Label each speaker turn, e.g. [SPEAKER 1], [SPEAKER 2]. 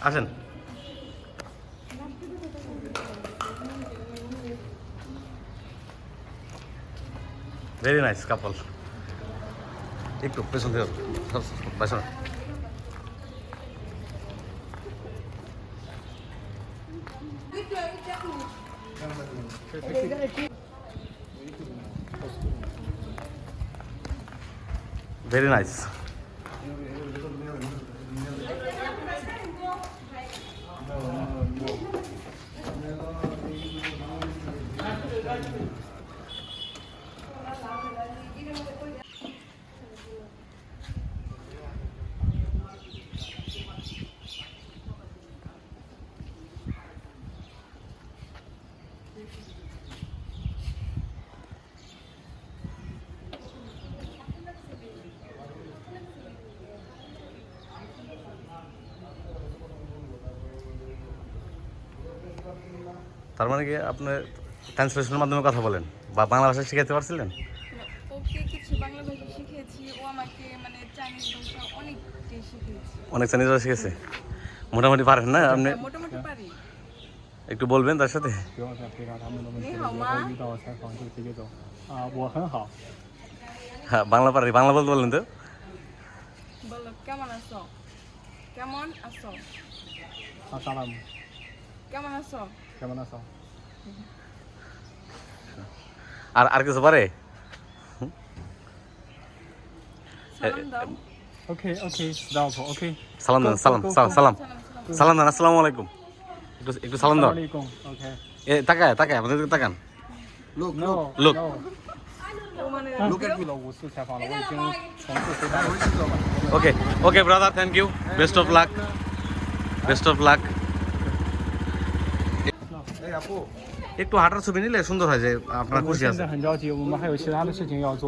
[SPEAKER 1] আসেন। Very nice কাপল। একটু পেছন থেকে পেছন। Very nice. তার মানে কি আপনি ট্রান্সলেশনের মাধ্যমে কথা বলেন বা বাংলা ভাষা শিখাতে পারছিলেন?
[SPEAKER 2] ওকে কিছু বাংলা ভাষা শিখিয়েছি, ও আমাকে মানে চাইনিজ ভাষা অনেকটাই শিখিয়েছে।
[SPEAKER 1] অনেক চাইনিজ ভাষা শিখেছে মোটামুটি পারেন না আপনি?
[SPEAKER 2] মোটামুটি পারি।
[SPEAKER 1] একটু বলবেন তার সাথে?
[SPEAKER 3] 不用再回答他们的问题了，
[SPEAKER 2] 你好吗
[SPEAKER 3] 以后遇到采访就直接走。我很好。
[SPEAKER 1] হ্যাঁ বাংলা পারি, বাংলা বলতে বললেন তো?
[SPEAKER 2] বলো কেমন আছো? কেমন আছো?
[SPEAKER 3] সালাম।
[SPEAKER 2] কেমন আছো?
[SPEAKER 3] কেমন আছো?
[SPEAKER 1] আর আর কিছু পারে?
[SPEAKER 2] সালাম দাও।
[SPEAKER 3] OK OK stop OK。
[SPEAKER 1] সালাম দেন, সালাম সালাম সালাম সালাম দেন। আসসালামু আলাইকুম। একটু একটু সালাম দাও।
[SPEAKER 3] OK。
[SPEAKER 1] এ তাকায় তাকায় আমাদের দিকে তাকান।
[SPEAKER 3] Look
[SPEAKER 1] Look.
[SPEAKER 2] ও মানে
[SPEAKER 3] Look at me 了，5次采访了，我已经重复回答了。
[SPEAKER 1] ওকে okay brother, thank you, best of luck, best of luck. একটু হাঁটার ছবি নিলে সুন্দর হয় যে আপনারা
[SPEAKER 3] 我
[SPEAKER 1] খুশি
[SPEAKER 3] 们现
[SPEAKER 1] আছে।
[SPEAKER 3] 在很着急，我们还有其他的事情要做。